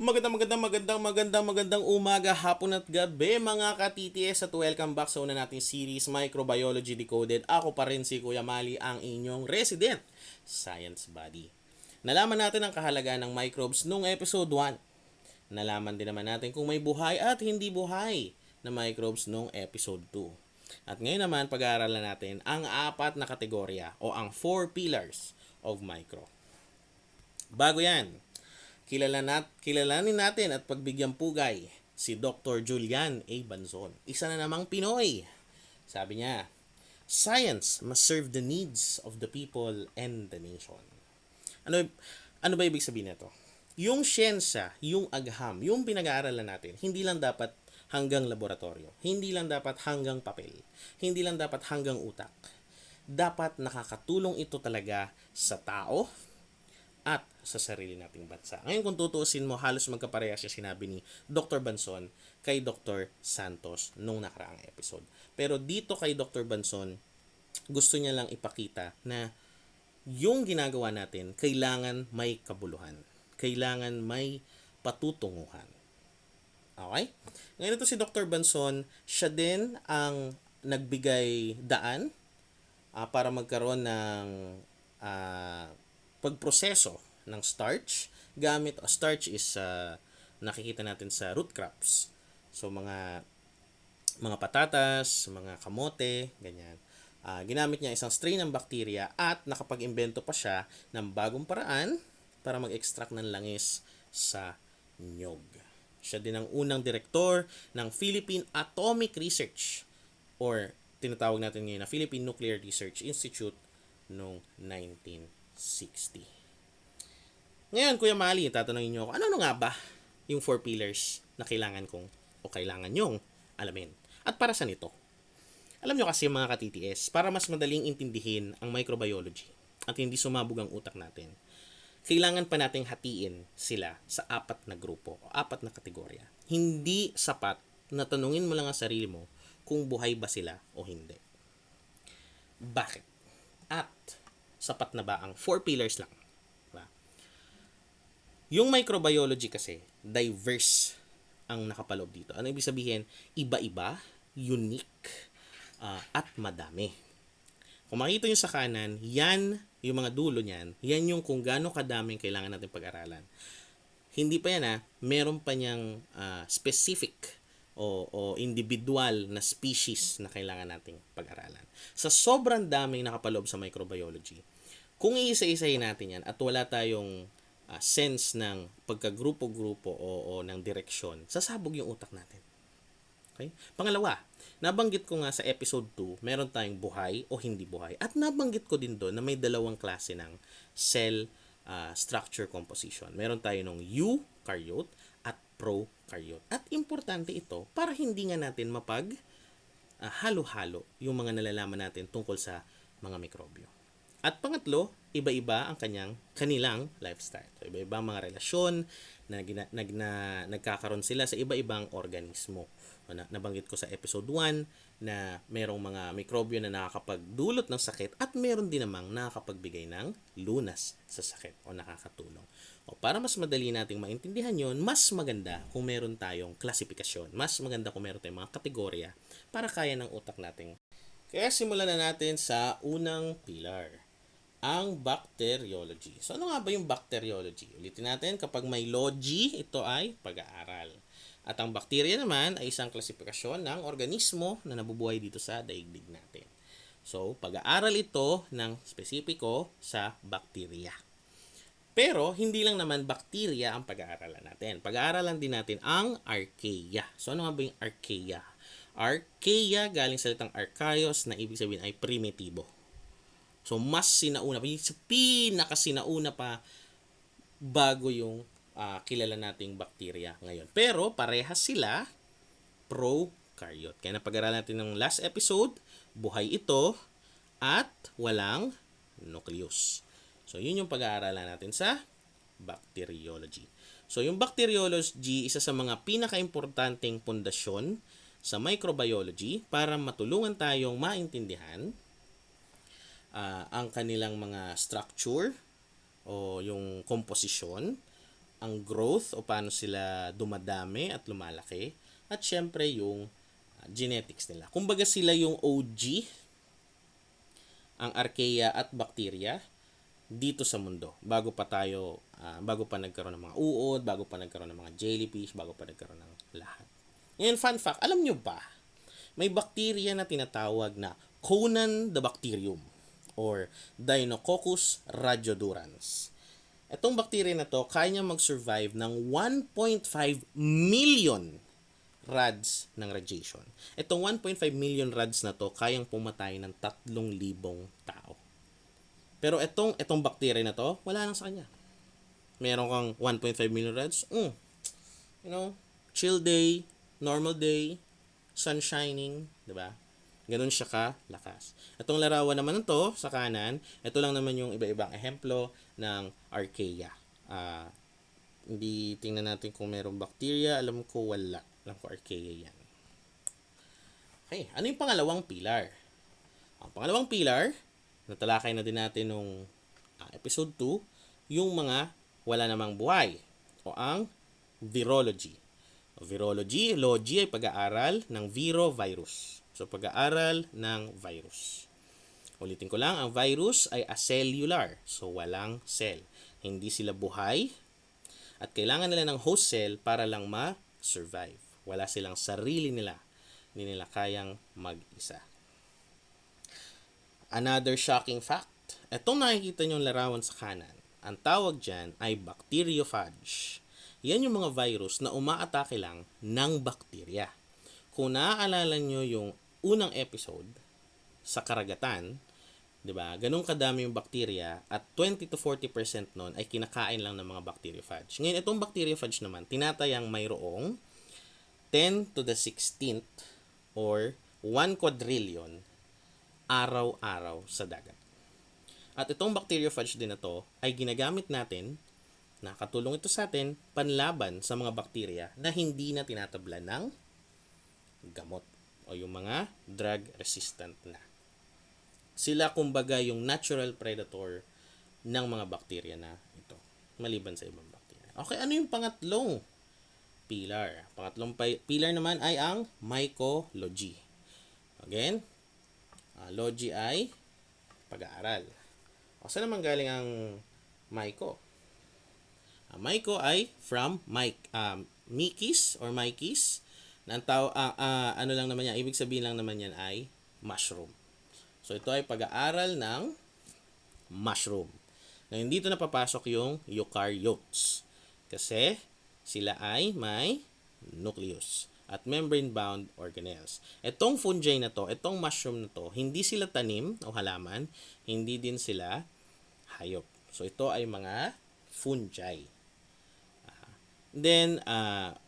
Magandang umaga, hapon at gabi mga ka-TTS at welcome back sa una nating series Microbiology Decoded. Ako pa rin si Kuya Mali, ang inyong resident science buddy. Nalaman natin ang kahalagaan ng microbes nung episode 1. Nalaman din naman natin kung may buhay at hindi buhay na microbes nung episode 2. At ngayon naman pag-aaralan natin ang 4 na kategorya o ang 4 pillars of micro. Bago yan, kilalanin natin at pagbigyan pugay si Dr. Julian A. Banzon. Isa na namang Pinoy. Sabi niya, "Science must serve the needs of the people and the nation." Ano ba ibig sabihin nito? Yung siyensya, yung agham, yung pinag-aaralan natin, hindi lang dapat hanggang laboratorio. Hindi lang dapat hanggang papel. Hindi lang dapat hanggang utak. Dapat nakakatulong ito talaga sa tao at sa sarili nating bansa. Ngayon kung tutuusin mo, halos magkaparehas siya sinabi ni Dr. Banzon kay Dr. Santos nung nakaraang episode. Pero dito kay Dr. Banzon, gusto niya lang ipakita na yung ginagawa natin, kailangan may kabuluhan. Kailangan may patutunguhan. Okay? Ngayon ito si Dr. Banzon, siya din ang nagbigay daan para magkaroon ng pagproseso ng starch gamit starch is nakikita natin sa root crops. So mga patatas, mga kamote, ganyan. Ginamit niya isang strain ng bacteria at nakapag-imbento pa siya ng bagong paraan para mag-extract ng langis sa nyog. Siya din ang unang direktor ng Philippine Atomic Research or tinatawag natin ngayon na Philippine Nuclear Research Institute noong 1960. Ngayon, Kuya Mali, tatanungin niyo ako, ano nga ba yung 4 pillars na kailangan kong o kailangan nyong alamin? At para saan ito? Alam nyo kasi mga ka-TTS, para mas madaling intindihin ang microbiology at hindi sumabog ang utak natin, kailangan pa nating hatiin sila sa 4 na grupo o 4 na kategorya. Hindi sapat na tanungin mo lang ang sarili mo kung buhay ba sila o hindi. Bakit? At sapat na ba ang 4 pillars lang? Diba? Yung microbiology kasi, diverse ang nakapaloob dito. Ano ibig sabihin? Iba-iba, unique, at madami. Kung makikita nyo sa kanan, yan, yung mga dulo niyan, yan yung kung gaano kadaming kailangan natin pag-aralan. Hindi pa yan meron pa niyang specific o individual na species na kailangan nating pag-aralan. Sa sobrang daming nakapaloob sa microbiology, kung iisa-isahin natin yan at wala tayong sense ng pagkagrupo-grupo o ng direksyon, sasabog yung utak natin. Okay? Pangalawa, nabanggit ko nga sa episode 2, meron tayong buhay o hindi buhay. At nabanggit ko din doon na may dalawang klase ng cell structure composition. Meron tayo ng eukaryote at prokaryote. At importante ito para hindi nga natin halo-halo yung mga nalalaman natin tungkol sa mga mikrobyo. At pangatlo, iba-iba ang kanilang lifestyle. So, iba-iba ang mga relasyon na nagkakaroon sila sa iba-ibang organismo. Nabanggit ko sa episode 1 na merong mga mikrobyo na nakakapagdulot ng sakit at meron din namang nakakapagbigay ng lunas sa sakit o nakakatulong. O para mas madali nating maintindihan yon, mas maganda kung meron tayong klasifikasyon. Mas maganda kung meron tayong mga kategorya para kaya ng utak nating. Kaya simulan na natin sa unang pillar, ang bacteriology. So ano nga ba yung bacteriology? Ulitin natin, kapag may logy, ito ay pag-aaral. At ang bakterya naman ay isang klasifikasyon ng organismo na nabubuhay dito sa daigdig natin. So, pag-aaral ito ng spesipiko sa bakterya. Pero, hindi lang naman bakterya ang pag-aaralan natin. Pag-aaralan din natin ang archaea. So, ano nga ba yung archaea? Archaea, galing sa salitang archaios, na ibig sabihin ay primitibo. So, mas sinauna pa. Pinakasinauna pa bago yung kilala nating bakterya ngayon. Pero parehas sila prokaryote. Kaya napag-aralan natin ng last episode, buhay ito at walang nucleus. So yun yung pag-aaralan natin sa bacteriology. So yung bacteriology, isa sa mga pinaka-importanteng pundasyon sa microbiology para matulungan tayong maintindihan ang kanilang mga structure o yung komposisyon ang growth o paano sila dumadami at lumalaki. At syempre yung genetics nila. Kumbaga sila yung OG, ang archaea at bacteria dito sa mundo. Bago pa nagkaroon ng mga uod, bago pa nagkaroon ng mga jellyfish, bago pa nagkaroon ng lahat. Ngayon, fun fact, alam nyo ba, may bacteria na tinatawag na Conan the Bacterium or Deinococcus radiodurans. Itong bacteria na to, kaya niya mag-survive ng 1.5 million rods ng radiation. Itong 1.5 million rods na to, kayang pumatay ng 3,000 tao. Pero itong bacteria na to, wala lang sa kanya. Meron kang 1.5 million rods, chill day, normal day, sun shining, di ba? Ganun siya kalakas. Itong larawan naman to sa kanan, ito lang naman yung iba-ibang ehemplo ng archaea. Hindi tingnan natin kung merong bacteria, alam ko wala. Alam ko archaea yan. Okay, ano yung pangalawang pilar? Ang pangalawang pilar, natalakay na din natin nung episode 2, yung mga wala namang buhay o ang virology. Virology, logy ay pag-aaral ng virovirus. So, pag-aaral ng virus. Ulitin ko lang, ang virus ay acellular. So, walang cell. Hindi sila buhay. At kailangan nila ng host cell para lang ma-survive. Wala silang sarili nila. Hindi nila kayang mag-isa. Another shocking fact. Itong nakikita nyo larawan sa kanan. Ang tawag dyan ay bacteriophage. Yan yung mga virus na umaatake lang ng bakterya. Kung naaalala nyo yung unang episode sa karagatan, 'di ba? Ganun kadami yung bakterya at 20 to 40% nun ay kinakain lang ng mga bacteriophage. Ngayon itong bacteriophage naman, tinatayang mayroong 10 to the 16th or 1 quadrillion araw-araw sa dagat. At itong bacteriophage din na to ay ginagamit natin, nakatulong ito sa atin panlaban sa mga bakterya na hindi na tinatablan ng gamot o yung mga drug resistant na. Sila kumbaga yung natural predator ng mga bakterya na ito, maliban sa ibang bakterya. Okay, ano yung pangatlong pilar? Pangatlong pilar naman ay ang mycology. Again, logy ay pag-aaral. O saan naman galing ang myco? Myco ay from mycis or mycis. Ano lang naman yan, ibig sabihin lang naman yan ay mushroom. So ito ay pag-aaral ng mushroom. Ngayon dito na papasok yung eukaryotes. Kasi sila ay may nucleus at membrane-bound organelles. Itong fungi na to, itong mushroom na to, hindi sila tanim o halaman, hindi din sila hayop. So ito ay mga fungi. Then,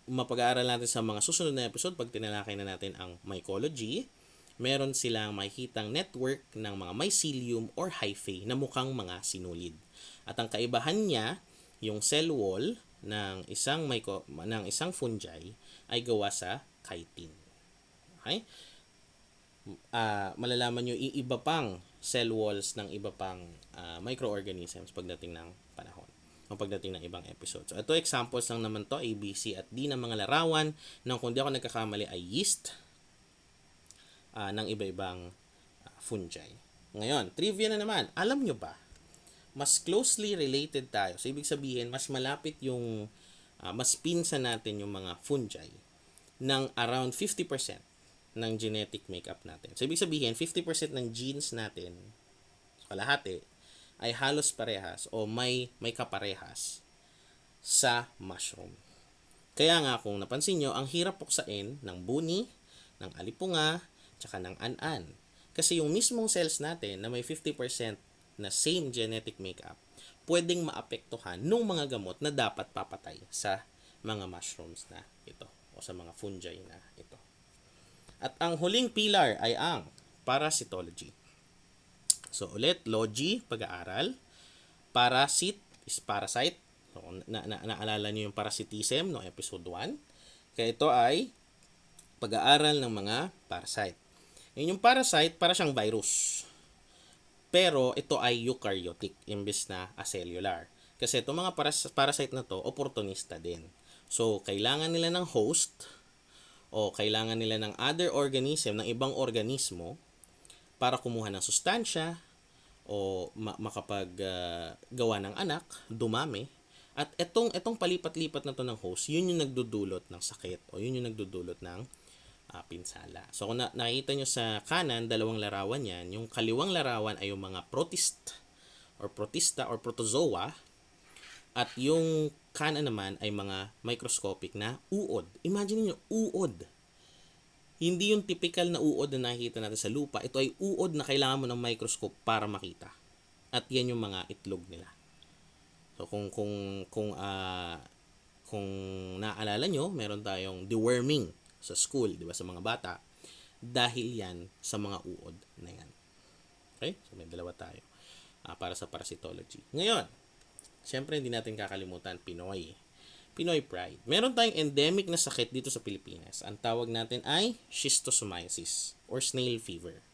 mapag-aaral natin sa mga susunod na episode pag tinalakay na natin ang mycology. Meron silang makikitang network ng mga mycelium or hyphae na mukhang mga sinulid. At ang kaibahan niya, yung cell wall ng isang fungi ay gawa sa chitin. Okay? Malalaman nyo iba pang cell walls ng iba pang microorganisms pagdating ng panahon o pagdating ng ibang episode. So, ito examples lang naman to, A, B, C at D ng mga larawan ng kung di ako nagkakamali ay yeast ng iba-ibang fungi. Ngayon, trivia na naman. Alam nyo ba, mas closely related tayo. So, ibig sabihin, mas malapit yung, mas pinsan natin yung mga fungi ng around 50% ng genetic makeup natin. So, ibig sabihin, 50% ng genes natin, kalahati, ay halos parehas o may kaparehas sa mushroom. Kaya nga kung napansin nyo, ang hirap puksain ng buni, ng alipunga, tsaka ng an-an. Kasi yung mismong cells natin na may 50% na same genetic makeup, pwedeng maapektuhan ng mga gamot na dapat papatay sa mga mushrooms na ito o sa mga fungi na ito. At ang huling pillar ay ang parasitology. So ulit, logy, pag-aaral. Parasite is parasite. So, naalala niyo yung parasitism no episode 1. Kaya ito ay pag-aaral ng mga parasite. Yung parasite, para siyang virus. Pero ito ay eukaryotic imbes na acellular. Kasi itong mga parasite na to, opportunista din. So, kailangan nila ng host o kailangan nila ng other organism, ng ibang organismo para kumuha ng sustansya o makapag gawa ng anak, dumami. At etong palipat-lipat na to ng host, yun yung nagdudulot ng sakit o yun yung nagdudulot ng pinsala. So kung nakikita nyo sa kanan, dalawang larawan yan. Yung kaliwang larawan ay yung mga protista or protozoa. At yung kanan naman ay mga microscopic na uod. Imagine niyo uod. Hindi yung typical na uod na nakikita natin sa lupa. Ito ay uod na kailangan mo ng microscope para makita. At yan yung mga itlog nila. So kung naalala nyo, meron tayong deworming sa school, di ba, sa mga bata. Dahil yan sa mga uod na yan. Okay? So may dalawa tayo para sa parasitology. Ngayon, syempre hindi natin kakalimutan Pinoy Pride. Meron tayong endemic na sakit dito sa Pilipinas. Ang tawag natin ay schistosomiasis or snail fever.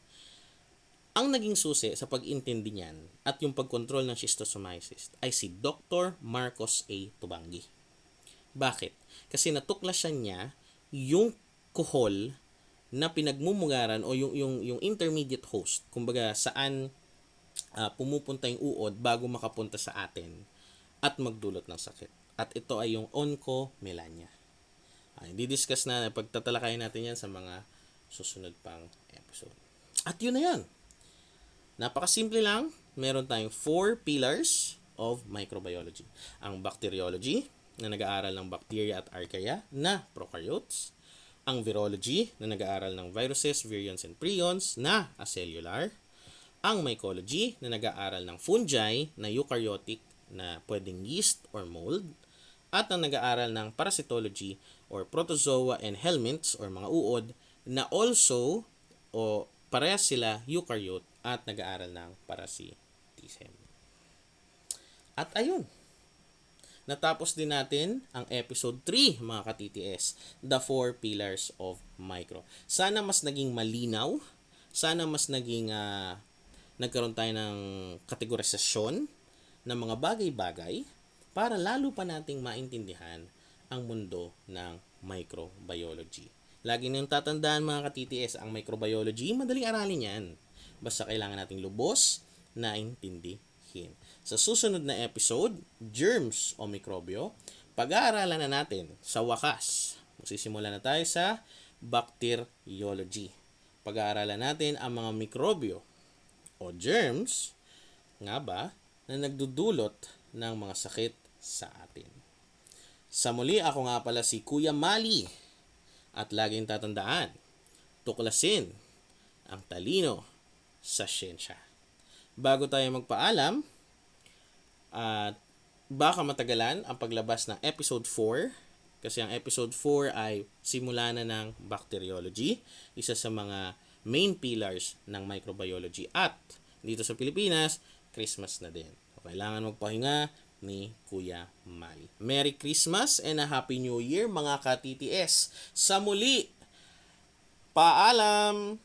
Ang naging susi sa pag-intindi niyan at yung pagkontrol ng schistosomiasis ay si Dr. Marcos A. Tubangi. Bakit? Kasi natuklasan niya yung kuhol na pinagmumugaran o yung intermediate host, kumbaga saan pumupunta yung uod bago makapunta sa atin at magdulot ng sakit. At ito ay yung oncomelania. Di-discuss na, pagtatalakayin natin yan sa mga susunod pang episode. At yun na yan. Napakasimple lang. Meron tayong 4 pillars of microbiology. Ang bacteriology, na nag-aaral ng bacteria at archaea na prokaryotes. Ang virology, na nag-aaral ng viruses, virions, and prions na acellular. Ang mycology, na nag-aaral ng fungi na eukaryotic na pwedeng yeast or mold. At ang nag-aaral ng parasitology or protozoa and helminths or mga uod na also o parehas sila eukaryote at nag-aaral ng parasitism. At ayun, natapos din natin ang episode 3 mga ka-TTS, The 4 Pillars of Micro. Sana mas naging malinaw, sana mas naging nagkaroon tayo ng kategorisasyon ng mga bagay-bagay para lalo pa nating maintindihan ang mundo ng microbiology. Lagi niyong tatandaan mga ka-TTS, ang microbiology, madaling aralin yan. Basta kailangan nating lubos na intindihin. Sa susunod na episode, germs o mikrobyo, pag-aaralan na natin sa wakas. Magsisimula na tayo sa bacteriology. Pag-aaralan natin ang mga mikrobyo o germs nga ba na nagdudulot ng mga sakit sa atin. Sa muli, ako nga pala si Kuya Mali at laging tatandaan, tuklasin ang talino sa siyensya. Bago tayo magpaalam, at baka matagalan ang paglabas ng episode 4 kasi ang episode 4 ay simula na ng bacteriology, isa sa mga main pillars ng microbiology, at dito sa Pilipinas, Christmas na din. Kailangan magpahinga ni Kuya Mali. Merry Christmas and a Happy New Year mga ka-TTS. Sa muli, paalam!